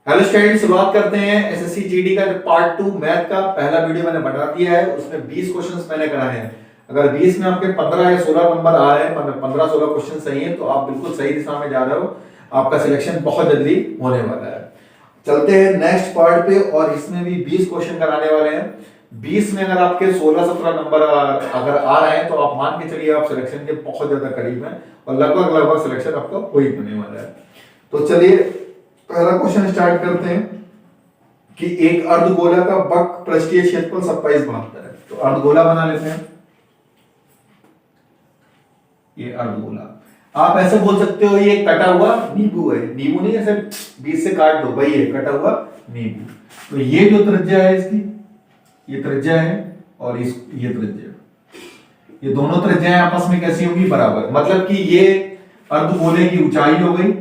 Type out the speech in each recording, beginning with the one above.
Hello student, शुरुआत करते हैं एसएससी जीडी का पार्ट 2 मैथ का पहला वीडियो मैंने बना दिया है। उसमें 20 क्वेश्चंस मैंने कराए हैं। अगर 20 में आपके 15 या 16 नंबर आ रहे हैं, 15-16 क्वेश्चन सही हैं, तो आप बिल्कुल सही दिशा में जा रहे हो। आपका सिलेक्शन बहुत जल्दी होने वाला है। चलते हैं नेक्स्ट पार्ट पे, और इसमें भी 20 क्वेश्चन कराने वाले हैं। 20 में अगर आपके 16-17 नंबर अगर आ रहे हैं, तो आप मान के चलिए आप सिलेक्शन के बहुत ज्यादा करीब हैं, और लगभग लगभग सिलेक्शन आपका हो ही होने वाला है। तो चलिए पहला क्वेश्चन स्टार्ट करते हैं कि एक अर्धगोला का वक्र पृष्ठीय क्षेत्रफल 2772 है। तो अर्धगोला बना लेते हैं। ये अर्धगोला, आप ऐसे बोल सकते हो ये कटा हुआ नींबू है। नींबू नहीं, ऐसे बीच से काट दो, वही है कटा हुआ नींबू। तो ये जो त्रिज्या है इसकी, ये त्रिज्या है, और ये त्रिज्या, ये दोनों त्रिज्याएं आपस में कैसी होंगी? बराबर। मतलब कि ये अर्धगोले की ऊंचाई हो गई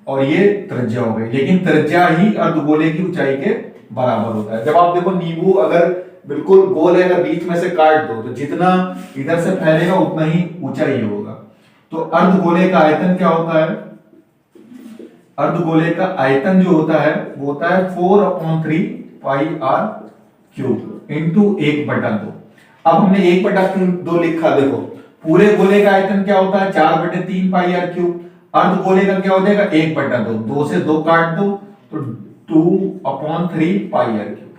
और ये त्रिज्या हो गई, लेकिन त्रिज्या ही अर्धगोले की ऊंचाई के बराबर होता है। जब आप देखो नींबू अगर बिल्कुल गोल है, अगर बीच में से काट दो तो जितना इधर से फैलेगा उतना ही ऊंचाई होगा। तो अर्धगोले का आयतन क्या होता है? अर्धगोले का आयतन जो होता है वो होता है 4/3 पाई आर क्यूब इंटू 1/2। अब हमने 1/2 लिखा। देखो पूरे गोले का आयतन क्या होता है? 4/3 पाई आर क्यूब। अर्धगोले का क्या हो जाएगा? 1/2। 2 से 2 काट दो तो 2/3 पाई आर क्यूब।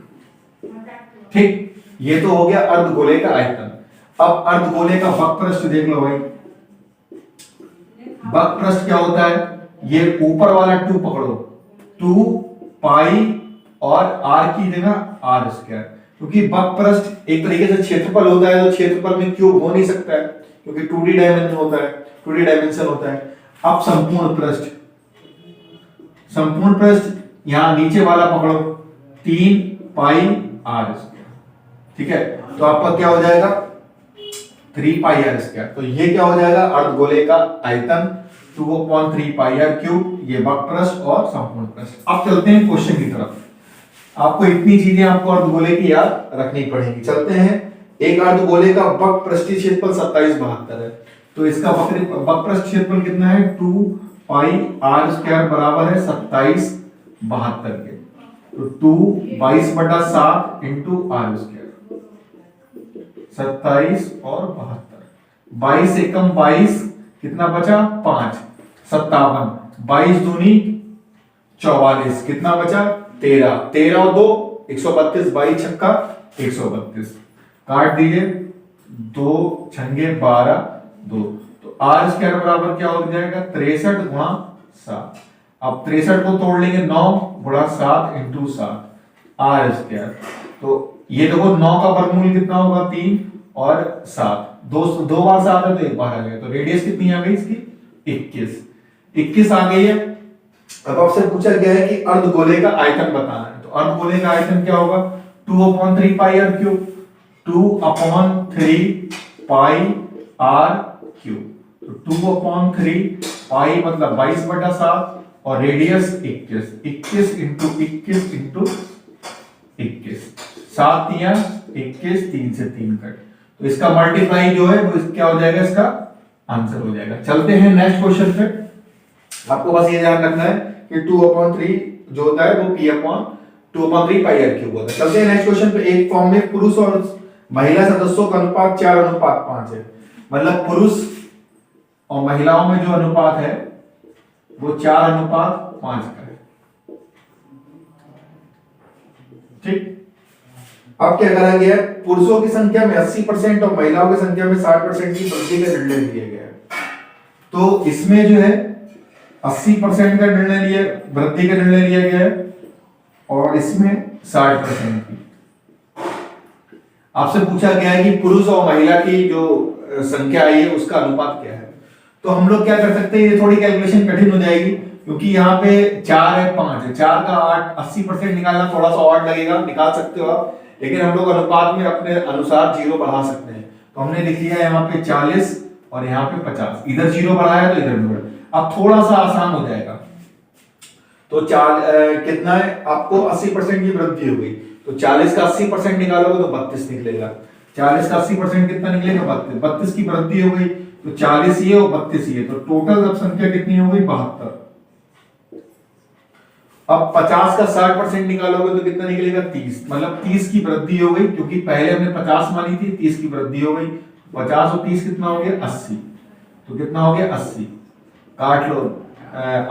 ठीक, ये तो हो गया अर्धगोले का आयतन। अब अर्धगोले का वक्र पृष्ठ देख लो भाई। वक्र पृष्ठ क्या होता है? ये ऊपर वाला 2 पकड़ो, 2 पाई और r की जगह r स्क्वायर, क्योंकि वक्र पृष्ठ एक तरीके से क्षेत्रफल होता है, तो क्षेत्रफल में क्यूब हो नहीं सकता है क्योंकि 2D डायमेंशन होता है, 2D डायमेंशन होता है। अब संपूर्ण पृष्ठ, संपूर्ण पृष्ठ यहां नीचे वाला पकड़ो, 3 पाई r स्क्वायर। ठीक है, तो आपका क्या हो जाएगा? 3 पाई आर स्क्वायर। तो ये क्या हो जाएगा? अर्धगोले का आयतन 2/3 पाई आर क्यूब, ये वक्र पृष्ठ और संपूर्ण पृष्ठ। अब चलते हैं क्वेश्चन की तरफ। आपको इतनी चीजें आपको अर्धगोले की याद रखनी पड़ेगी। चलते हैं। एक अर्धगोले का वक्र पृष्ठीय क्षेत्रफल 2772 है। तो इसका वक्र पृष्ठ क्षेत्रफल कितना है? 2 पाई आर स्क्वायर बराबर है 2772 के। तो 2 22/7 इंटू आर स्क्वायर, 27 और 72। 22 एकम 22, कितना बचा? 5, 57। 22 दूनी 44, कितना बचा? 13। 13 और 2 132, 22 छक्का 132। काट दीजिए, 2 छंगे 12, 2। तो आर स्क्वायर बराबर क्या हो जाएगा? 63 गुणा 7। अब 63 को तोड़ लेंगे, 9 गुणा 7 इंटू 7 आर स्क्वायर। तो ये देखो 9 का वर्गमूल कितना होगा? 3 और 7, 2 बार 7 है तो एक बार आ गया। तो रेडियस कितनी आ गई इसकी? 21 आ गई है। अब आपसे पूछा गया है कि अर्धगोले का आयतन बताना है। तो अर्धगोले का आयतन क्या होगा? 2/3 pi R cube, 2/3 pi R cube. तो 2/3 पाई मतलब 22/7 और रेडियस 21। 21 इंटू 21 इंटू 21, 7 तिया 21, 3 से 3 कट। तो इसका मल्टीप्लाई जो है वो क्या हो जाएगा? इसका आंसर हो जाएगा। चलते हैं नेक्स्ट क्वेश्चन पे। आपको बस ये ध्यान रखना है कि 2/3 जो होता है वो p/2/3 पाई आर क्यूब होता है। चलते हैं नेक्स्ट क्वेश्चन पे। एक फॉर्म में पुरुष और महिला सदस्यों का अनुपात 4:5 है। मतलब पुरुष और महिलाओं में जो अनुपात है वो 4:5 का है। ठीक, अब क्या करा गया है? पुरुषों की संख्या में 80% और महिलाओं की संख्या में 60% की वृद्धि का निर्णय लिया गया है। तो इसमें जो है 80% का निर्णय लिया, वृद्धि का निर्णय लिया गया है, और इसमें 60% की। आपसे पूछा गया है कि पुरुष और महिला की जो संख्या आई है उसका अनुपात क्या है। तो हम लोग क्या कर सकते हैं? ये थोड़ी कैलकुलेशन कठिन हो जाएगी, क्योंकि यहाँ पे 4 है, 5 है, 4 का 8, 80% निकालना थोड़ा सा और लगेगा, निकाल सकते हो आप, लेकिन हम लोग अनुपात में अपने अनुसार 0 बढ़ा सकते हैं। तो हमने लिख लिया यहाँ पे 40 और यहाँ पे 50, इधर 0 बढ़ाया तो इधर भी बढ़ा। अब थोड़ा सा आसान हो जाएगा। तो कितना है? आपको 80% की वृद्धि हो गई, तो 40 का 80% निकालोगे तो 32 निकलेगा। 40 का 80% कितना निकलेगा? 32। 32 की वृद्धि हो गई तो 40 ये और 32 ये, तो टोटल अब संख्या कितनी हो गई? 72। अब 50 का 60% निकालोगे तो कितना निकलेगा 30, मतलब 30 की वृद्धि हो गई, क्योंकि पहले हमने 50 मानी थी, 30 की वृद्धि हो गई। 50 और 30 कितना हो गया 80, तो कितना हो गया 80। काट लो,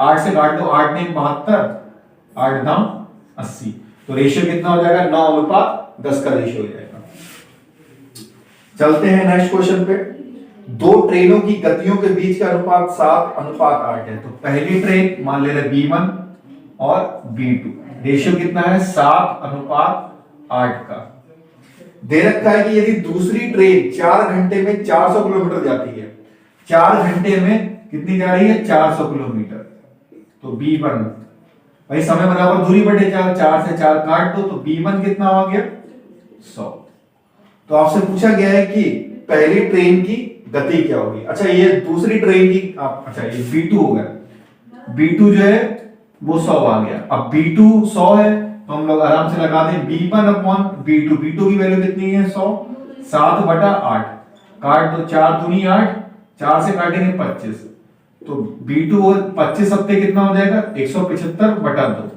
8 से काट दो, 8 नहीं 72, 8 दाम 80, तो रेशियो कितना हो जाएगा 9:10 का रेशियो हो जाएगा। चलते हैं नेक्स्ट क्वेश्चन पे। दो ट्रेनों की गतियों के बीच का अनुपात 7:8 है। तो पहली ट्रेन मान ले रहे B1 और B2, रेशियो कितना है 7:8 का। दे रखा है कि यदि दूसरी ट्रेन 4 घंटे में 400 किलोमीटर जाती है, 4 घंटे में कितनी जा रही है 400 किलोमीटर, तो B1 भाई समय बराबर दूरी बटे 4, 4 से 4 काट दो, तो B1 कितना हो गया 100। तो आपसे पूछा गया है कि पहली ट्रेन की गति क्या होगी। अच्छा ये दूसरी ट्रेन की अच्छा ये B2 हो गया, B2 जो है वो 100 आ गया। अब B2 100 है तो हम लोग आराम से लगा दें B1 अपॉन B2, B2 की वैल्यू कितनी है 100, 7/8 काट दो, 4 दूनी 8, 4 से काटेंगे 25, तो B2 और 25 सत्ते कितना हो जाएगा 175/2,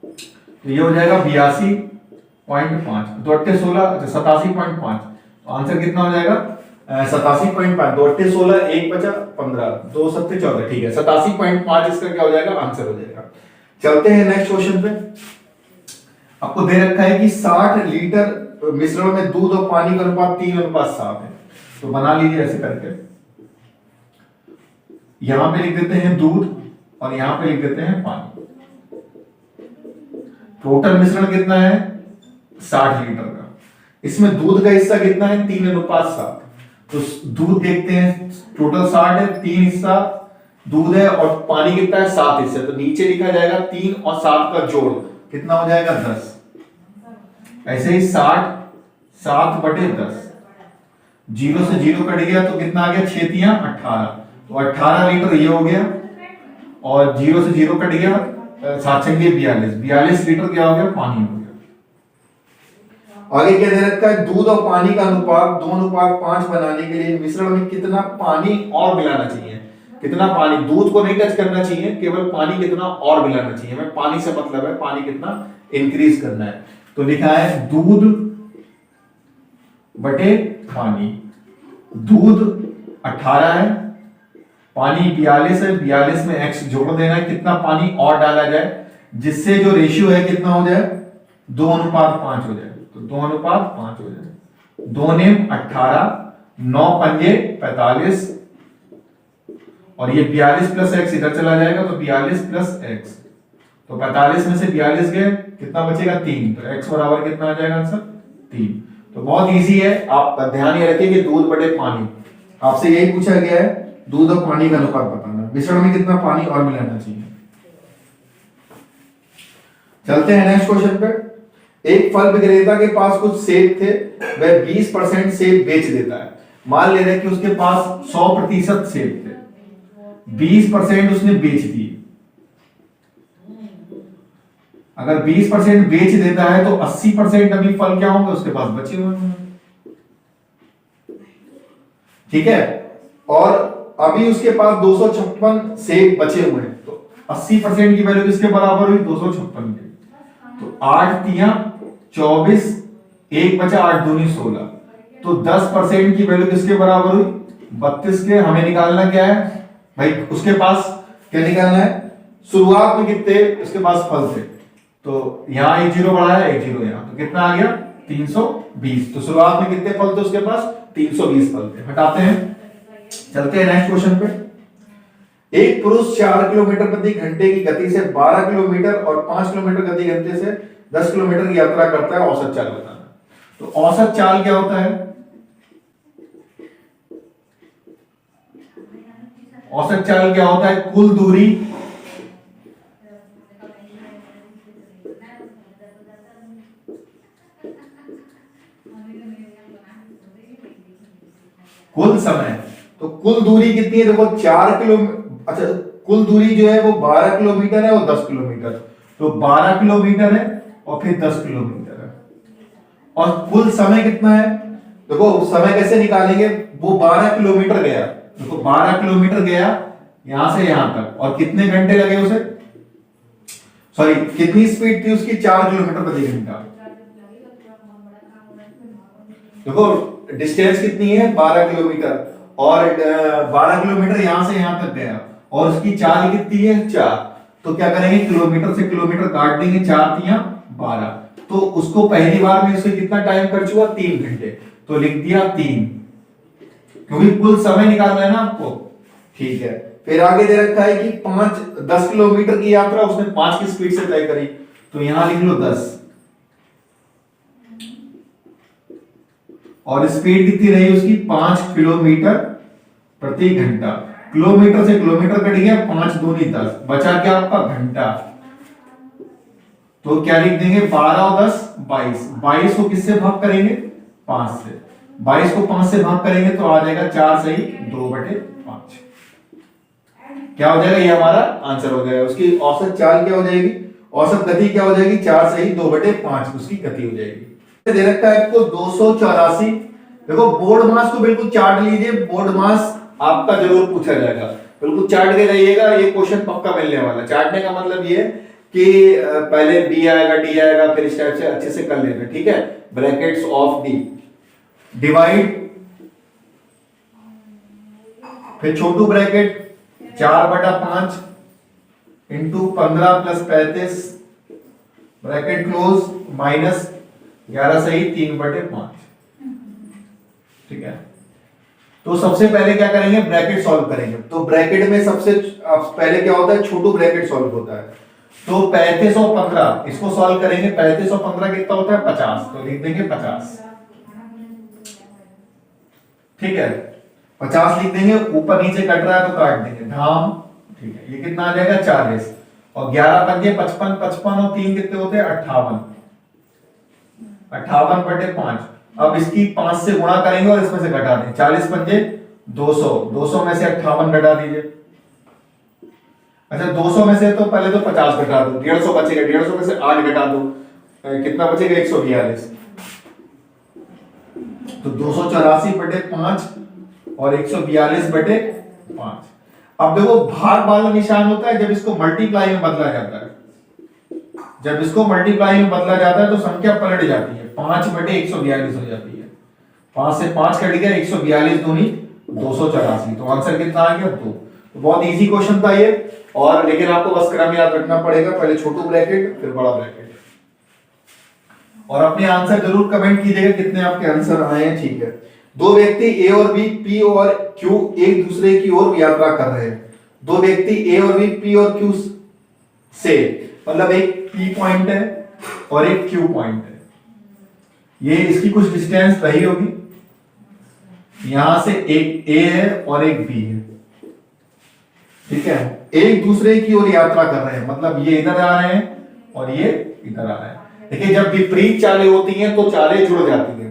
तो ये हो जाएगा 82.5, 2 8 16, अच्छा 87.5, तो आंसर कितना हो जाएगा 87.5, 2 8 16, 1 बचा 15, 2 7 14, ठीक है 87.5 इसका क्या हो जाएगा आंसर हो जाएगा। चलते हैं नेक्स्ट क्वेश्चन पे। आपको दे रखा है कि 60 लीटर मिश्रण में दूध और पानी का अनुपात 3:7 है। तो बना लीजिए ऐसे करके, यहां पे लिख देते हैं दूध और यहां पे लिख देते हैं पानी। टोटल मिश्रण कितना है 60 लीटर का, इसमें दूध का हिस्सा कितना है 3:7, तो दूध देखते हैं टोटल 60 है, 3 हिस्सा दूध है और पानी कितना है 7 हिस्से, तो नीचे लिखा जाएगा 3 और 7 का जोड़ कितना हो जाएगा 10। ऐसे ही 60 7/10, 0 से 0 कट गया तो कितना आ गया 6 तियां 18, तो 18 लीटर ये हो गया, और 0 से 0 कट गया 7 छंगे 42 लीटर क्या हो गया पानी हो गया। आगे क्या दे रखा है दूध और पानी का अनुपात 2:5 बनाने के लिए मिश्रण में कितना पानी और मिलाना चाहिए। कितना पानी, दूध को नहीं टच करना चाहिए, केवल पानी कितना और मिलाना चाहिए। हमें पानी से मतलब है पानी कितना इंक्रीज करना है, तो लिखा है दूध बटे पानी। दूध 18 है, पानी 42 है, 42 में x जोड़ देना है, कितना पानी और डाला जाए जिससे जो रेशियो है कितना हो जाए 2:5 हो जाए, तो 2:5 हो जाए। 2 ने 18, 9 पंजे 45, और ये 42 प्लस x इधर चला जाएगा, तो 42 प्लस x, तो 45 में से 42 गए कितना बचेगा 3, तो x बराबर कितना आ जाएगा आंसर 3। तो बहुत इजी है, आप ध्यान ये रखिए कि दूध बटे पानी, आपसे यही पूछा गया है दूध और पानी का अनुपात बताना, मिश्रण में कितना पानी और मिलाना चाहिए। चलते हैं नेक्स्ट क्वेश्चन पे। एक फल विक्रेता के पास कुछ सेब थे, वह 20% सेब बेच देता है। मान ले रहे कि उसके पास 100% सेब थे, 20% उसने बेच दिए। अगर 20% बेच देता है तो 80% अभी फल क्या होंगे उसके पास बचे हुए होंगे, ठीक है, और अभी उसके पास 256 सेब बचे हुए हैं, तो 80% की वैल्यू किसके बराबर हुई 256 के, तो 8 तियां 24, 1 बचा 8 दूनी 16, तो 10% की वैल्यू किसके बराबर हुई 32 के। हमें निकालना क्या है भाई, उसके पास क्या निकालना है, शुरुआत में कितने उसके पास फल थे, तो यहां 1 0 बढ़ाया 1 0 यहां, तो कितना आ गया 320, तो शुरुआत में कितने फल थे उसके पास 320 फल थे, हटाते हैं। चलते हैं नेक्स्ट क्वेश्चन पे। एक पुरुष 4 किलोमीटर प्रति घंटे की गति से 12 किलोमीटर और 5 किलोमीटर गति घंटे से 10 किलोमीटर की यात्रा करता है, औसत चाल बताना। तो औसत चाल क्या होता है, औसत चाल क्या होता है, कुल दूरी कुल समय, तो कुल दूरी कितनी है देखो 4 किलोमीटर, अच्छा कुल दूरी जो है वो 12 किलोमीटर है और 10 किलोमीटर, तो 12 किलोमीटर है और फिर 10 किलोमीटर है, और कुल समय कितना है, देखो समय कैसे निकालेंगे, वो 12 किलोमीटर गया, देखो 12 किलोमीटर गया यहां से यहां तक, और कितने घंटे लगे उसे, सॉरी कितनी स्पीड थी उसकी, 4 किलोमीटर प्रति घंटा। देखो डिस्टेंस कितनी है 12 किलोमीटर, और 12 किलोमीटर यहां से यहां तक गया, और उसकी चाल कितनी है 4। तो क्या करेंगे, किलोमीटर से किलोमीटर काट देंगे, 4 तिया 12, तो उसको पहली बार में उससे कितना टाइम खर्च हुआ 3 घंटे, तो लिख दिया 3, क्योंकि कुल समय निकालना है ना आपको। ठीक है, फिर आगे दे रखा है कि 10 किलोमीटर की यात्रा उसने 5 की स्पीड से तय करी, तो यहां लिख लो 10, और स्पीड कितनी रही उसकी 5 किलोमीटर प्रति घंटा। किलोमीटर से किलोमीटर कट गया, 5 दूनी 10, बचा क्या आपका घंटा। तो क्या लिख देंगे 12 और 10 22, 22 को किससे भाग करेंगे 5 से, 22 को 5 से भाग करेंगे तो आ जाएगा 4 सही 2/5। क्या हो जाएगा, ये हमारा आंसर हो जाएगा। उसकी औसत चाल क्या हो जाएगी, औसत गति क्या हो जाएगी, 4 सही 2/5 उसकी गति हो जाएगी। दे रखा है आपको 284। देखो बोर्ड मास को बिल्कुल चार्ट लीजिए, बोर्ड मास आपका जरूर पूछा जाएगा, बिल्कुल चार्ट के रहिएगा, ये क्वेश्चन पक्का मिलने वाला। चार्टने का मतलब ये कि पहले बी आएगा डी आएगा, फिर इस टाइप से अच्छे से कर लेना, ठीक है। ब्रैकेट्स ऑफ डी, डिवाइड, फिर छोटू bracket 4/5 into 15 + 35 bracket close, minus 11 सही 3/5, ठीक है। तो सबसे पहले क्या करेंगे, ब्रैकेट सॉल्व करेंगे। तो ब्रैकेट में सबसे पहले क्या होता है, छोटू ब्रैकेट सॉल्व होता है। तो 35 और 15 इसको सॉल्व करेंगे, 35 और 15 कितना होता है 50, तो लिख देंगे 50, ठीक है। 50 लिख देंगे, ऊपर नीचे कट रहा है तो काट देंगे, धाम, ठीक है। ये कितना आ जाएगा 40, और 11 पंजे 55, 55 और 3 कितने होते हैं 58, 58/5। अब इसकी 5 से गुणा करेंगे और इसमें से घटा देंगे, 40 पंजे 200, 200 में से 58 घटा दीजिए। अच्छा 200 में से तो पहले तो 50 घटा दो, 150 बचेगा, 150 में से 8 घटा दो, कितना बचेगा 142। तो 284/5 और 142/5। अब देखो भाग वाला निशान होता है जब इसको मल्टीप्लाई में बदला जाता है, जब इसको मल्टीप्लाई में बदला जाता है तो संख्या पलट जाती है, 5/142 हो जाती है। 5 से 5 कट गया, 142 दूनी 284, तो आंसर कितना आ गया 2। तो बहुत इजी क्वेश्चन था ये, और लेकिन आपको बस क्रम याद रखना पड़ेगा, पहले छोटू ब्रैकेट फिर बड़ा ब्रैकेट। और अपने आंसर जरूर कमेंट कीजिएगा कितने आपके आंसर आए हैं, ठीक है। दो व्यक्ति ए और बी, पी और क्यू एक दूसरे की ओर यात्रा कर रहे हैं। दो व्यक्ति ए और बी, पी और क्यू से, मतलब एक पी पॉइंट है और एक क्यू पॉइंट है, ये इसकी कुछ डिस्टेंस रही होगी, यहां से एक ए है और एक बी है, ठीक है। एक दूसरे की ओर यात्रा कर रहे हैं, मतलब ये इधर आ रहे हैं और ये इधर आ रहे हैं। देखिए जब विपरीत चालें होती हैं तो चालें जुड़ जाती हैं।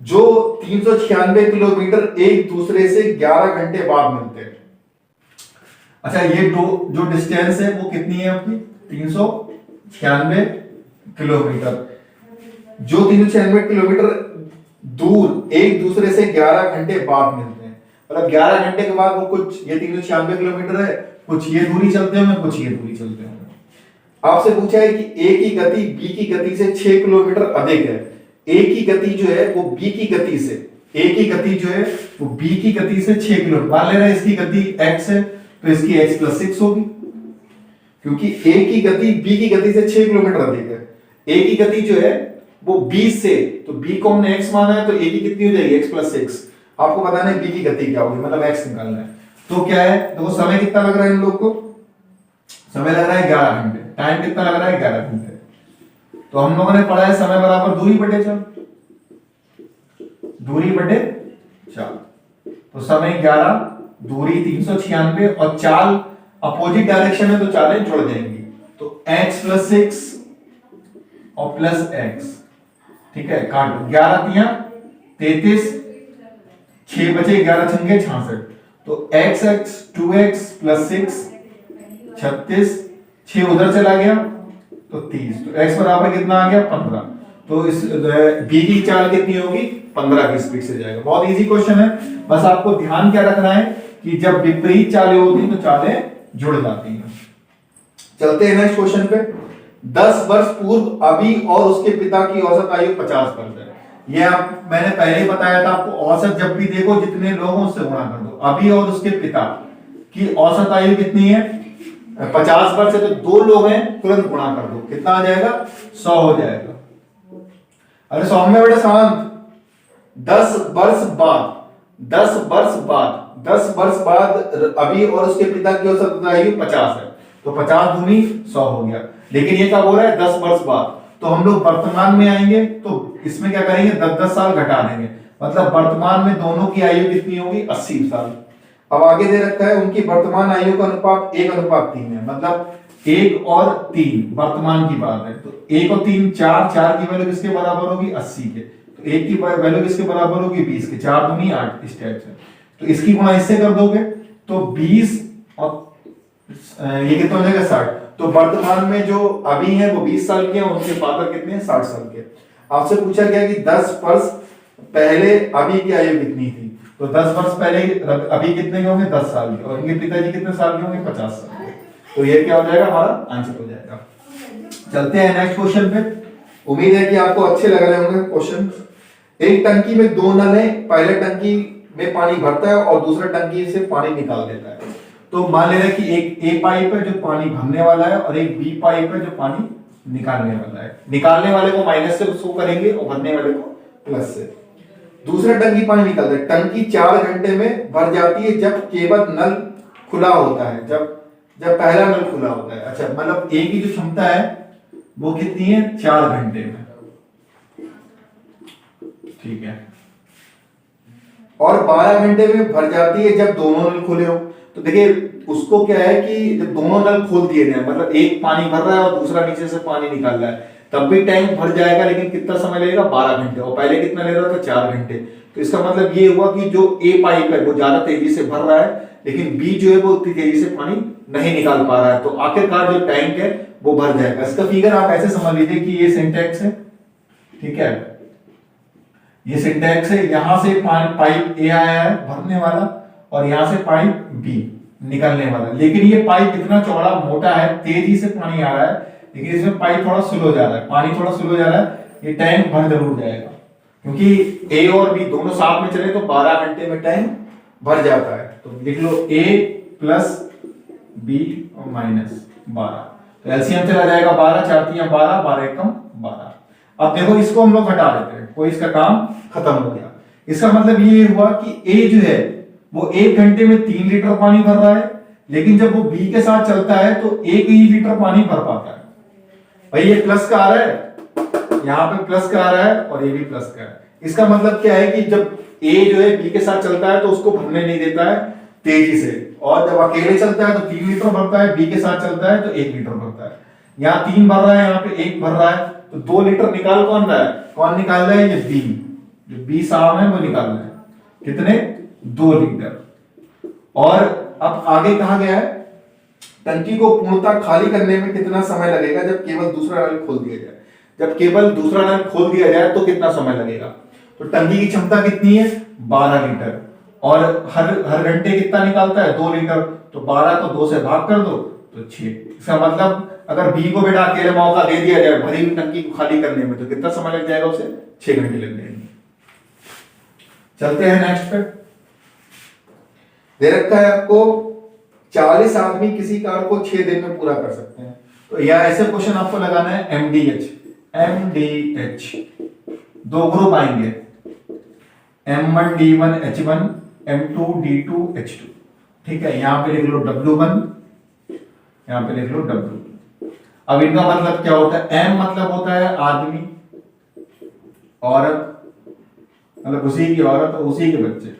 जो 396 किलोमीटर एक दूसरे से 11 घंटे बाद मिलते हैं। अच्छा ये दो जो डिस्टेंस है वो कितनी है आपकी 396 किलोमीटर। जो 396 किलोमीटर दूर एक दूसरे से 11 घंटे बाद मिलते हैं, मतलब 11 घंटे के बाद वो कुछ ये 396 किलोमीटर है, कुछ ये दूरी चलते होंगे, कुछ ये दूरी चलते होंगे। आपसे पूछा है कि ए की गति बी की गति से 6 किलोमीटर अधिक है। ए की गति जो है वो बी की गति से, ए की गति जो है वो बी की गति से 6 किलोमीटर, मान लेना इसकी गति x है तो इसकी x + 6 होगी, क्योंकि ए की गति बी की गति से 6 किलोमीटर अधिक है। ए की गति जो है वो बी से, तो बी को हमने x माना है तो ए की कितनी हो जाएगी x + 6। आपको बताना है बी की गति क्या होगी, मतलब x निकालना है। तो क्या है, तो समय कितना लग रहा है इन लोग को, समय लग रहा है 11 घंटे। टाइम कितना लग रहा है 11 घंटे। तो हम लोगों ने पढ़ा है समय बराबर दूरी बटे चाल, दूरी बटे चाल। तो समय 11, दूरी 396 और चाल अपोजिट डायरेक्शन में तो चालें जुड़ जाएंगी। तो x + 6 और प्लस x, ठीक है। काटो 11 तिया 33, 6 बचे 11 छंगे 66, तो x 2x + 6 36, 6 उधर चला गया तो 30, तो x बराबर कितना आ गया 15। तो इस बी की चाल कितनी होगी 15 की स्पीड से जाएगा। बहुत इजी क्वेश्चन है, बस आपको ध्यान क्या रखना है कि जब विपरीत चालें होती हैं तो चालें जुड़ जाती हैं। चलते हैं नेक्स्ट क्वेश्चन पे। 10 वर्ष पूर्व अभी और उसके पिता की औसत आयु 50 वर्ष है। ये मैंने पहले ही बताया था आपको, औसत जब भी देखो जितने लोग हैं उससे गुणा कर दो। अभी और उसके पिता की औसत आयु कितनी है? 50 वर्ष है, तो 2 लोग हैं, तुरंत गुणा कर दो, कितना आ जाएगा? 100 हो जाएगा। अरे 100 में बेटा शांत, 10 वर्ष बाद 10 वर्ष बाद 10 वर्ष बाद अभी और उसके पिता की औसत आयु 50 है, तो 50 दूनी 100 हो गया। लेकिन ये कब हो रहा है? 10 वर्ष बाद। तो हम लोग वर्तमान में आएंगे तो इसमें क्या करेंगे? 10-10 साल घटा देंगे, मतलब वर्तमान में दोनों की आयु कितनी होगी? 80 साल। अब आगे दे रखा है उनकी वर्तमान आयु का अनुपात 1:3 है, मतलब 1 और 3 वर्तमान की बात है। तो 1 और 3 4, 4 की वैल्यू किसके बराबर होगी? 80 के। तो 1 की वैल्यू किसके बराबर होगी? 20 के। 4 दूनी 8, इस टाइप से। तो इसकी गुणा इससे कर दोगे तो 20 और ये कितना हो जाएगा? 60। तो वर्तमान में जो अभी है वो 20 साल के हैं, उनके फादर कितने हैं? 60 साल के। आपसे पूछा गया कि 10 वर्ष पहले अभी की आयु कितनी थी, तो 10 वर्ष पहले अभी कितने के होंगे? 10 साल के, और इनके पिताजी कितने साल के होंगे? 50 साल के। तो ये क्या हो जाएगा? हमारा आंसर हो जाएगा। चलते हैं नेक्स्ट क्वेश्चन पे। उम्मीद है कि आपको अच्छे लग रहे होंगे क्वेश्चन। एक टंकी में 2 नल है, पहले टंकी में पानी भरता है और दूसरा टंकी से पानी निकाल देता है। तो मान ले रहे कि एक ए पाइप है जो पानी भरने वाला है और एक बी पाइप है जो पानी निकालने वाला है। निकालने वाले को माइनस से शो करेंगे और भरने वाले को प्लस से। दूसरा टंकी पानी निकालता है, टंकी 4 घंटे में भर जाती है जब केवल नल खुला होता है, जब पहला नल खुला होता है। अच्छा, मतलब ए की जो क्षमता है वो कितनी है? 4 घंटे में, ठीक है। और 12 घंटे में भर जाती है जब दोनों नल खुले हो। तो देखिए उसको क्या है कि जब दोनों नल खोल दिए जाए, मतलब एक पानी भर रहा है और दूसरा नीचे से पानी निकाल रहा है, तब भी टैंक भर जाएगा, लेकिन कितना समय लगेगा? 12 घंटे। और पहले कितना ले रहा था? 4 घंटे। तो इसका मतलब ये हुआ कि जो ए पाइप है वो ज्यादा तेजी से भर रहा है, लेकिन बी जो है वो उतनी तेजी से पानी नहीं निकाल पा रहा है। तो आखिरकार जो टैंक है वो भर जाएगा। इसका फिगर आप ऐसे समझ लीजिए कि ये सिंटैक्स है, ठीक है, ये सिंटैक्स है। यहां से पाइप ए आया है भरने वाला और यहां से पाइप बी निकलने वाला। लेकिन ये पाइप इतना चौड़ा मोटा है, तेजी से पानी आ रहा है, लेकिन इसमें पाइप थोड़ा स्लो जा रहा है, पानी थोड़ा स्लो जा रहा है। ये टैंक भर जरूर जाएगा, क्योंकि ए और बी दोनों साथ में चले तो 12 घंटे में टैंक भर जाता है। तो लिख लो ए प्लस बी और माइनस 12। तो एलसीएम चला जाएगा 12, 4 3 12, 12 एकम 12। अब देखो इसको हम लोग हटा देते हैं, कोई इसका काम खत्म हो गया। इसका मतलब ये हुआ कि ए जो है वो 1 घंटे में 3 लीटर पानी भर रहा है, लेकिन जब वो बी के साथ चलता है तो 1 ही लीटर पानी भर पाता है। भाई ये प्लस का आ रहा है, यहाँ पे प्लस का आ रहा है और ये भी प्लस का है। इसका मतलब क्या है कि जब ए जो है बी के साथ चलता है तो उसको भरने नहीं देता है तेजी से, और जब अकेले चलता है तो 3 लीटर भरता है, बी के साथ चलता है तो 1 लीटर भरता है। यहाँ 3 भर रहा है, यहाँ पे 1 भर रहा है, तो 2 लीटर निकाल कौन रहा है? कौन निकाल रहा है? ये बी, जो बी साहब है वो निकाल रहा है। कितने? 2 लीटर। और अब आगे कहा गया है टंकी को पूर्णतः खाली करने में कितना समय लगेगा जब केवल दूसरा नल खोल दिया जाए। जब केवल दूसरा नल खोल दिया जाए तो कितना समय लगेगा? तो टंकी की क्षमता कितनी है? 12 लीटर, और हर घंटे कितना निकालता है? 2 लीटर। तो 12 को 2 से भाग कर दो तो 6। इसका मतलब अगर बी को बेटा अकेले मौका दे दिया जाए भरी हुई टंकी को खाली करने में तो कितना समय लग जाएगा? उसे 6 घंटे लग जाएंगे। चलते हैं नेक्स्ट पे। दे रखा है आपको 40 आदमी किसी कार्य को 6 दिन में पूरा कर सकते हैं। तो यह ऐसे क्वेश्चन आपको लगाना है एमडीएच। एमडीएच 2 ग्रुप आएंगे, M1 D1 H1, M2 D2 H2, ठीक है। यहां पे लिख लो W1, यहां पे लिख लो W। अब इनका मतलब क्या होता है? M मतलब होता है आदमी, औरत मतलब उसी की औरत और उसी के बच्चे,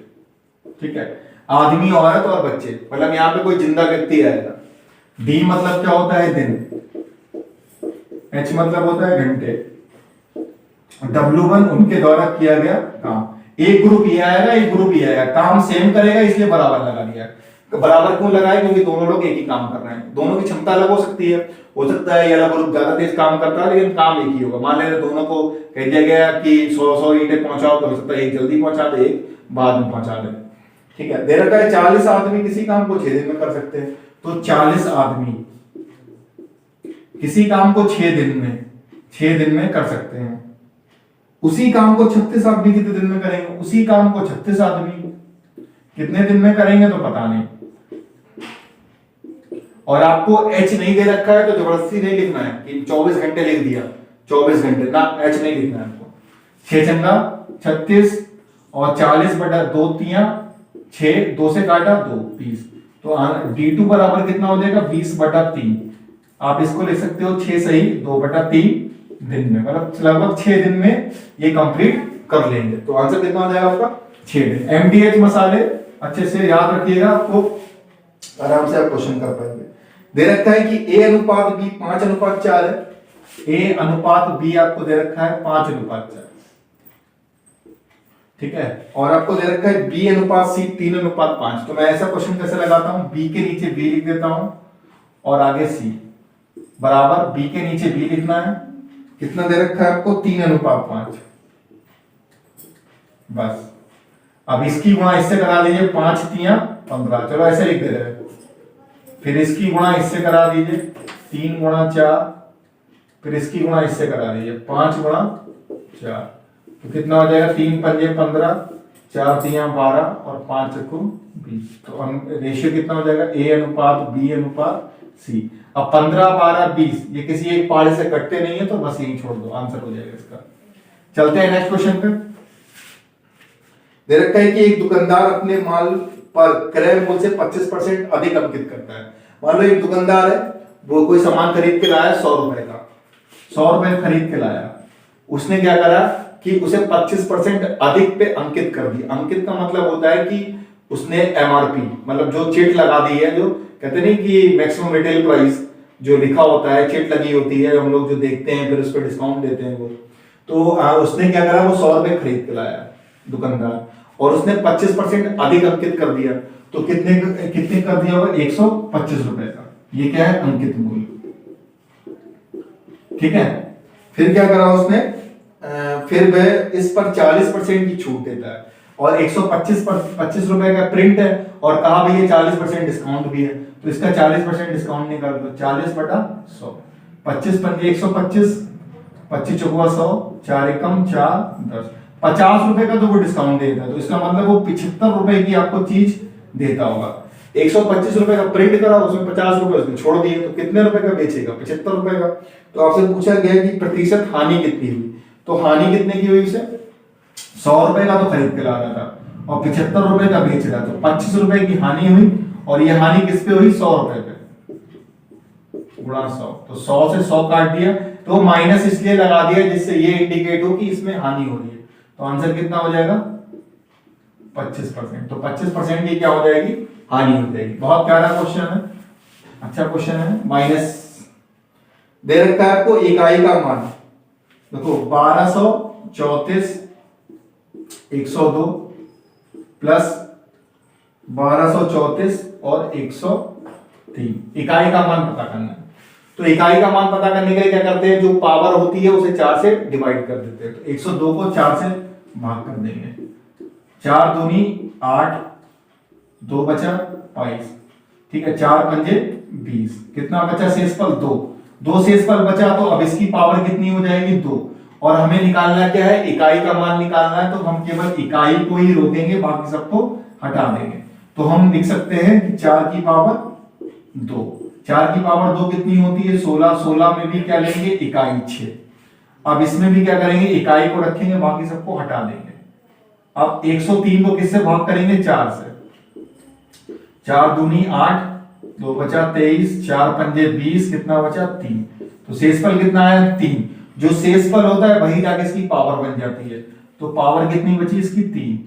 ठीक है। आदमी, औरत और बच्चे, मतलब यहाँ पे कोई जिंदा व्यक्ति आएगा। डी मतलब क्या होता है? दिन। एच मतलब होता है घंटे। W1 उनके द्वारा किया गया काम। एक ग्रुप ये आएगा, एक ग्रुप ये आएगा, काम सेम करेगा इसलिए बराबर लगा दिया। बराबर क्यों लगाया? क्योंकि दोनों लोग एक ही काम कर रहे हैं, दोनों की क्षमता अलग हो सकती है। हो सकता है ये वाला ग्रुप ज्यादा तेज काम करता है लेकिन काम एक ही होगा। मान लेते दोनों को कह दिया गया कि 100 ईंटें पहुंचाओ, तो हो सकता है एक जल्दी पहुंचा दे, एक बाद में पहुंचा दे, ठीक है। दे रखा है 40 आदमी किसी काम को 6 दिन में कर सकते हैं। तो 40 आदमी किसी काम को 6 दिन में कर सकते हैं, उसी काम को 36 आदमी कितने दिन में करेंगे, उसी काम को 36 आदमी कितने दिन में करेंगे तो पता नहीं। और आपको एच नहीं दे रखा है तो जबरदस्ती नहीं लिखना है कि 24 घंटे लिख दिया, 24 घंटे ना, एच नहीं लिखना है आपको। 6 चंगा 36 और 40/2 तिया 6, 2 से काटा 2, 20। तो D2 बराबर कितना हो जाएगा 20/3। आप इसको लिख सकते हो 6 सही 2/3 दिन में, मतलब लगभग 6 दिन में ये कंप्लीट कर लेंगे। तो आंसर कितना हो जाएगा आपका 6 दिन। MDH मसाले अच्छे से याद रखिएगा, आपको आराम से आप क्वेश्चन कर पाएंगे। दे रखा है कि A अनुपात B 5:4 है, A अनुपात B आपको दे रखा है 5:4, ठीक है। और आपको दे रखा है B अनुपात C 3:5। तो मैं ऐसा क्वेश्चन कैसे लगाता हूं, B के नीचे B लिख देता हूं और आगे C बराबर B के नीचे B लिखना है, कितना दे रखा है आपको 3:5। बस अब इसकी गुणा इससे करा दीजिए, 5 तिया 15, चलो ऐसे लिख दे रहे हैं। फिर इसकी गुणा इससे करा दीजिए 3 × 4, फिर इसकी गुणा इससे करा दीजिए 5 × 4, तो कितना हो जाएगा 3 × 5 = 15, 4 तिया 12 और 5 × 20। तो रेशियो कितना हो जाएगा A अनुपात B अनुपात C। अब 15 12 20 ये किसी एक पारे से कटते नहीं है, तो बस यही छोड़ दो, आंसर हो जाएगा इसका। चलते हैं नेक्स्ट क्वेश्चन पे। दे रखा है कि एक दुकानदार अपने माल पर क्रय मूल्य से 25% अधिक अंकित करता है। मान लो एक दुकानदार है, वो कोई सामान खरीद के लाया 100 रुपए का, 100 रुपए खरीद के लाया, उसने क्या करा कि उसे 25% अधिक पे अंकित कर दिया। अंकित का मतलब होता है कि उसने MRP मतलब जो चिट लगा दी है, जो कहते नहीं कि मैक्सिमम रिटेल प्राइस जो लिखा होता है, चिट लगी होती है, हम लोग जो देखते हैं फिर उस पर डिस्काउंट देते हैं वो। तो उसने क्या करा, वो 100 रुपए खरीद के लाया दुकानदार, और उसने 25% अधिक अंकित कर दिया, तो कितने कर दिया होगा 125 रुपए का। ये क्या है अंकित मूल्य, ठीक है। फिर क्या करा उसने, फिर वह इस पर 40% की छूट देता है, और 125 रुपए का प्रिंट है, और कहा भाई ये 40% डिस्काउंट भी है, तो इसका 40% डिस्काउंट निकाल दो, 40/100, 25 पंजे 125, 25 चौका 100, 4 एकम 4 10, 50 रुपए का तो वो डिस्काउंट देता है, तो इसका मतलब वो 75 रुपए की आपको चीज देता होगा। 125 रुपए का प्रिंट करा, उसमें 50 रुपए उसने छोड़ दिए, तो कितने रुपए का बेचेगा 75 रुपए का। तो आपसे पूछा गया कि प्रतिशत हानि कितनी हुई, तो हानि कितने की हुई उसे 100 रुपए का तो खरीद के ला रहा था और 75 रुपए का बेच रहा, तो 25 रुपए की हानि हुई, और ये हानि किस पे हुई 100 रुपए पे गुणा 100, तो 100 से 100 काट दिया, तो माइनस इसलिए लगा दिया जिससे ये इंडिकेट हो कि इसमें हानि हो रही है। तो आंसर कितना हो जाएगा 25%। तो 25% की क्या हो जाएगी हानि हो जाएगी। बहुत प्यारा क्वेश्चन है, अच्छा क्वेश्चन है। माइनस दे रखा है आपको इकाई का मान, देखो 1234 102 प्लस 1234 और 103, इकाई का मान पता करना है। तो इकाई का मान पता करने के लिए क्या करते हैं, जो पावर होती है उसे 4 से डिवाइड कर देते हैं। तो 102 को 4 से भाग कर देंगे, 4 दूनी 8, 2 बचा 22, ठीक है, 4 पंजे 20, कितना बचा शेषफल 2 शेषफल बचा, तो अब इसकी पावर कितनी हो जाएगी 2, और हमें निकालना क्या है इकाई का मान निकालना है, तो हम केवल इकाई को ही रोकेंगे, बाकी सबको हटा देंगे। तो हम लिख सकते हैं कि 4 की पावर 2, 4 की पावर 2 कितनी होती है 16, 16 में भी क्या लेंगे इकाई 6। अब इसमें भी क्या करेंगे इकाई को रखेंगे, बाकी सबको हटा देंगे। अब 103 को किससे भाग करेंगे 4 से, 4 दूनी 8, 2 बचा 23, 4 पंजे 20, कितना बचा 3, तो शेषफल कितना है 3। जो शेषफल होता है वही जाके इसकी पावर बन जाती है, तो पावर कितनी बची इसकी 3।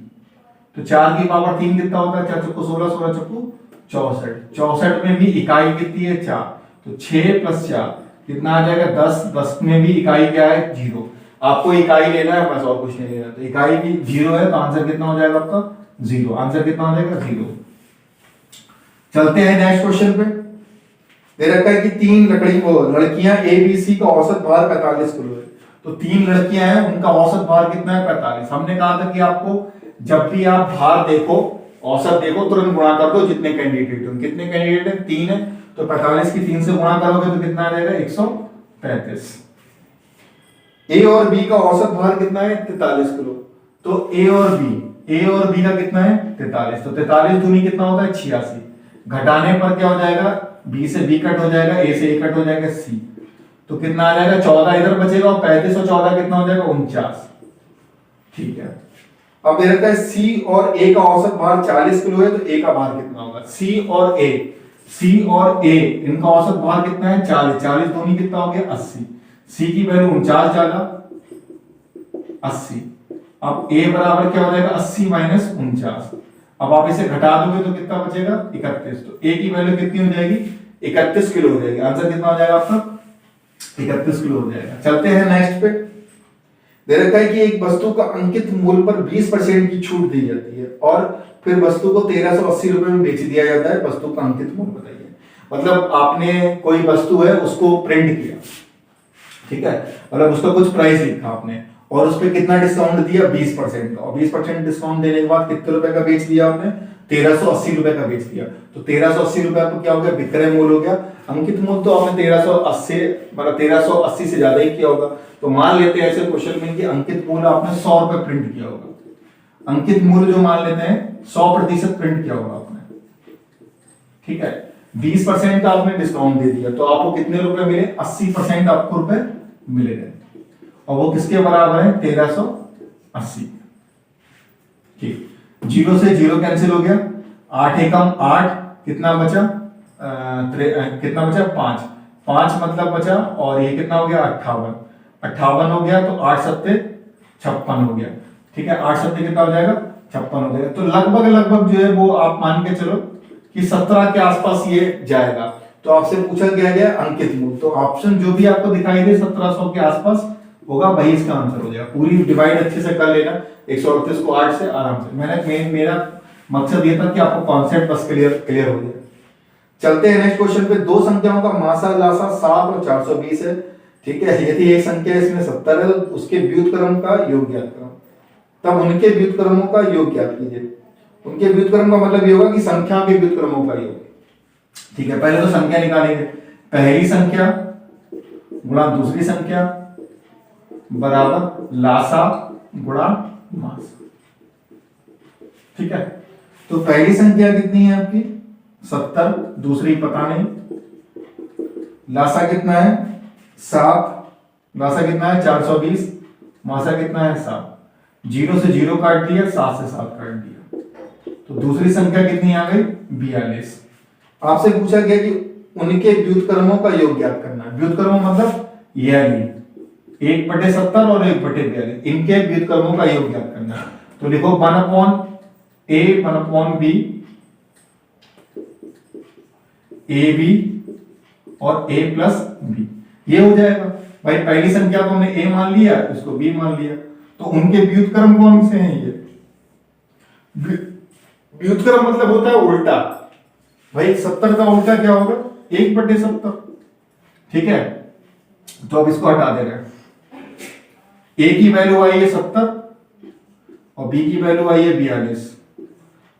तो 4 की पावर 3 कितना होता है, 4 चौको 16, 16 चौको 64, 64 में भी इकाई कितनी है 4, तो 6 + 4 कितना आ जाएगा 10, 10 में भी इकाई क्या है 0। आपको इकाई लेना है बस, और कुछ नहीं लेना। तो इकाई भी 0 है, तो आंसर कितना हो जाएगा आपका 0, आंसर कितना हो जाएगा 0। चलते हैं नेक्स्ट क्वेश्चन पे। दे रखा है कि 3 लड़कियां ABC का औसत भार 45 किलो है। तो 3 लड़कियां हैं, उनका औसत भार कितना है 45। हमने कहा था कि आपको जब भी आप भार देखो औसत देखो तुरंत गुणा कर दो जितने कैंडिडेट हैं। कितने कैंडिडेट हैं 3 है, तो 45 की 3 से गुणा करोगे तो कितना आ जाएगा 135। ए और बी का औसत भार कितना है 43 किलो। तो ए और बी का कितना है 43। तो 43 दूनी कितना होता है 86। घटाने पर क्या हो जाएगा, बी से बी कट हो जाएगा, ए से ए कट हो जाएगा, सी। तो कितना आ जाएगा 14 इधर बचेगा और 35 और 14 कितना हो जाएगा 49। ठीक है, अब दे रखा है सी और ए का औसत भार 40 किलो है, तो ए का भार कितना होगा। सी और ए इनका औसत भार कितना है 40। 40 दूनी कितना हो गया 80। सी की वैल्यू 49 डाला 80। अब ए बराबर क्या हो जाएगा 80 माइनस 49। अब आप इसे घटा दोगे तो कितना बचेगा 31। तो ए की वैल्यू कितनी हो जाएगी 31 किलो हो जाएगी। आंसर कितना हो जाएगा आपका 31 किलो हो जाएगा। चलते हैं नेक्स्ट पे। दे रखा है कि एक वस्तु का अंकित मूल्य पर 20% की छूट दी जाती है और फिर वस्तु को 1380 रुपए में बेच दिया जाता है। वस्तु का अंकित मूल्य बताइए। मतलब आपने कोई वस्तु है उसको प्रिंट किया, ठीक है, मतलब उसका कुछ प्राइस लिखा आपने और उस पर कितना डिस्काउंट दिया 20% का, और 20% डिस्काउंट देने के बाद कितने रुपए का बेच दिया आपने 1380 रुपए का बेच दिया। तो 1380 रुपए आपको क्या हो गया विक्रय मूल्य हो गया। अंकित मूल्य तो आपने 1380 मतलब 1380 से ज्यादा ही किया होगा। तो मान लेते हैं ऐसे क्वेश्चन में कि अंकित मूल्य आपने 100 रुपए प्रिंट किया होगा। अंकित मूल्य जो मान लेते हैं 100% प्रिंट किया होगा आपने, ठीक है, 20% का आपने डिस्काउंट दे दिया तो आपको कितने रुपए मिले 80% आपको रुपए मिले गए। और वो किसके बराबर है 1380। ठीक, 0 से 0 कैंसिल हो गया, 8 एकम 8 कितना बचा कितना बचा 5 5 मतलब बचा, और ये कितना हो गया 58 58 हो गया। तो 8 सत्ते 56 हो गया, ठीक है, 8 सत्ते कितना हो जाएगा 56 हो जाएगा। तो लगभग जो है वो आप मान के चलो कि 17 के आसपास ये जाएगा। तो आपसे पूछा गया अंकित मूल्य, तो ऑप्शन जो भी आपको दिखाई दे 1700 के आसपास होगा वही इसका आंसर हो जाएगा। पूरी डिवाइड अच्छे से कर लेना 138 को 8 से आराम से। मेरा मकसद ये था कि आपको कॉन्सेप्ट बस क्लियर हो जाए। चलते हैं नेक्स्ट क्वेश्चन पे। दो संख्याओं का मासा लासा 7 और 420 है, ठीक है। यदि एक संख्या इसमें 70 है तो उसके व्युत्क्रम का योग ज्ञात करो। तब उनके व्युत्क्रमों का योग ज्ञात कीजिए। उनके व्युत्क्रम का मतलब ये होगा कि संख्या के व्युत्क्रमों का योग, ठीक है। पहले तो संख्या निकालेंगे, पहली संख्या गुणा दूसरी संख्या बराबर लासा गुणा मास, ठीक है। तो पहली संख्या कितनी है आपकी 70, दूसरी पता नहीं, लासा कितना है 7, लासा कितना है 420, मासा कितना है 7। 0 से 0 काट दिया, 7 से 7 काट दिया, तो दूसरी संख्या कितनी आ गई 42। आपसे पूछा गया कि उनके व्युत्क्रमों का योग ज्ञात करना है। व्युत्क्रम मतलब यह 1/70 और 1/42, इनके व्युत्क्रमों का योग ज्ञात करना है। तो लिखो 1/a 1/b ab और a प्लस b, ये हो जाएगा। भाई पहली संख्या को हमने a मान लिया, इसको b मान लिया, तो उनके व्युत्क्रम कौन से हैं ये। व्युत्क्रम मतलब होता है उल्टा। भाई 70 का उल्टा क्या होगा 1/70, ठीक है। तो अब इसको हटा दे रहे हैं। a की वैल्यू आई है 70 और b की वैल्यू आई है 42,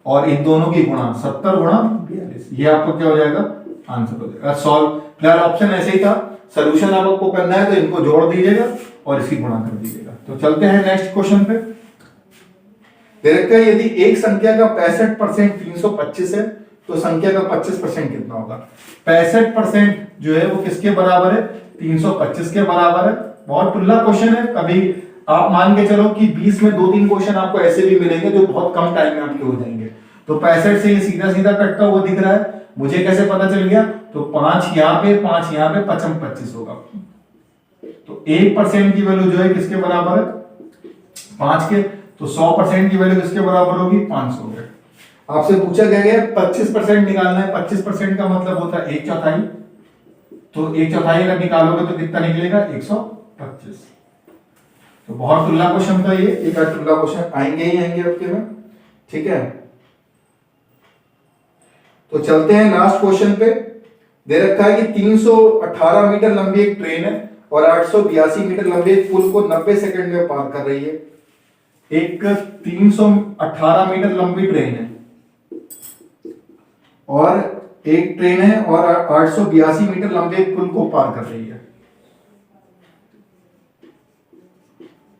और इन दोनों की गुणा 70 गुणा 42, ये आपको क्या हो जाएगा आंसर हो जाएगा। सॉल्व फिलहाल ऑप्शन ऐसे ही था, सॉल्यूशन आपको करना है तो इनको जोड़ दीजिएगा और इसकी गुणा कर दीजिएगा। तो चलते हैं नेक्स्ट क्वेश्चन पे। दे रखा है यदि एक संख्या का 65% 325 है तो संख्या का 25% कितना होगा। 65% जो है वो किसके बराबर है 325 के बराबर है। बहुत टुल्ला क्वेश्चन है। कभी आप मान के चलो कि 20 में 2-3 क्वेश्चन आपको ऐसे भी मिलेंगे जो बहुत कम टाइम में आपके हो जाएंगे। तो 65 से ये सीधा सीधा कटता हुआ दिख रहा है, मुझे कैसे पता चल गया। तो 5 यहाँ पे 5 यहाँ पे 25 होगा। तो 1% की वैल्यू जो है किसके बराबर है 5 के, तो 100% की वैल्यू किसके बराबर होगी 500 के। आपसे पूछा गया है 25% निकालना है। 25% का मतलब होता है 1/4, तो 1/4 अगर निकालोगे तो कितना निकलेगा 125। तो बहुत टुल्ला क्वेश्चन था ये, एक टुल्ला क्वेश्चन आएंगे ही आएंगे आपके में, ठीक है। तो चलते हैं लास्ट क्वेश्चन पे। दे रखा है कि 318 मीटर लंबी एक ट्रेन है और 882 मीटर लंबे एक पुल को 90 सेकंड में पार कर रही है। एक 318 मीटर लंबी ट्रेन है और एक ट्रेन है और 882 मीटर लंबे पुल को पार कर रही है।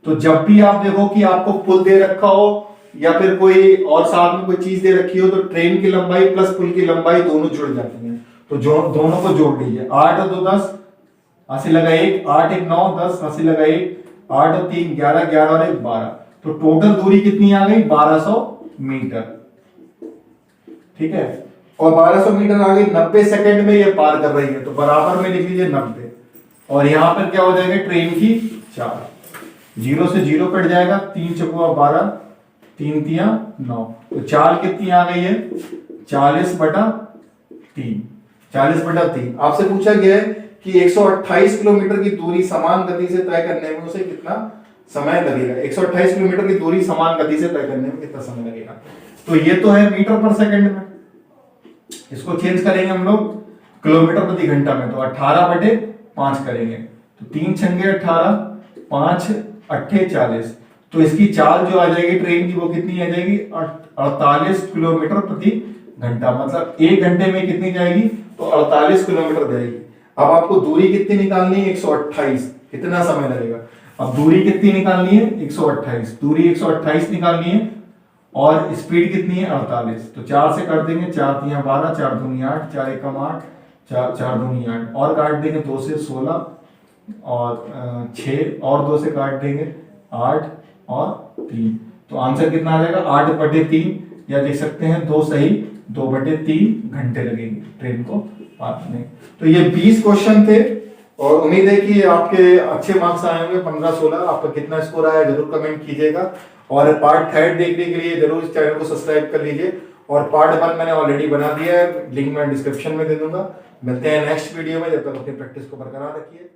तो जब भी आप देखो कि आपको पुल दे रखा हो या फिर कोई और साथ में कोई चीज दे रखी हो, तो ट्रेन की लंबाई प्लस पुल की लंबाई दोनों जुड़ जाती है। तो दोनों को जोड़ लीजिए। 8 और 2 10, अस्सी लगा 1, 8 1 9 10, अस्सी लगा 1, 8 और 3 11, 11 और 1 12। तो टोटल दूरी कितनी आ गई? 1200 मीटर। ठीक है, और 1200 मीटर आ गई, 90 सेकंड में ये पार कर रही है, तो बराबर में लिख लीजिए 90। और यहां पर क्या हो जाएगा? ट्रेन की चाल, 0 से 0 कट जाएगा, 3 चौका 12, 3 तिया 9। तो चाल कितनी आ गई है? 40/3। 40/3। आपसे पूछा गया है कि 128 किलोमीटर की दूरी समान गति से तय करने में उसे कितना समय लगेगा। 128 किलोमीटर की दूरी समान गति से तय करने में कितना समय लगेगा? तो ये तो है मीटर पर सेकंड में, इसको चेंज करेंगे हम लोग किलोमीटर प्रति घंटा में, तो 18/5 करेंगे। तो 3 छंगे 18, 5 अट्ठे 40। तो इसकी चाल जो आ जाएगी ट्रेन की वो कितनी आ जाएगी? 48 किलोमीटर प्रति घंटा। मतलब 1 घंटे में कितनी जाएगी? तो 48 किलोमीटर जाएगी। अब आपको दूरी कितनी निकालनी है? 128। कितना समय लगेगा? अब दूरी कितनी निकालनी है? 128। दूरी 128 निकालनी है और स्पीड कितनी है? 48। तो 4 से काट देंगे, 4 तिया 12, 4 दूनी 8, 4 एकम 8, 4 दूनी 8, और काट देंगे 2 से 16 और 6 और 2 से काट देंगे 8 और 3। तो आंसर कितना आ जाएगा? 8/3, या देख सकते हैं 2 सही 2/3 घंटे लगेंगे ट्रेन को पार करने। तो ये 20 क्वेश्चन थे और उम्मीद है कि आपके अच्छे मार्क्स आए होंगे। 15-16 आपका कितना स्कोर आया जरूर कमेंट कीजिएगा। और पार्ट 3 देखने के लिए जरूर इस चैनल को सब्सक्राइब कर लीजिए। और पार्ट 1 मैंने ऑलरेडी बना दिया है, लिंक मैं डिस्क्रिप्शन में दे दूंगा। मिलते हैं नेक्स्ट वीडियो में, जब तक अपनी प्रैक्टिस को बरकरार रखिए।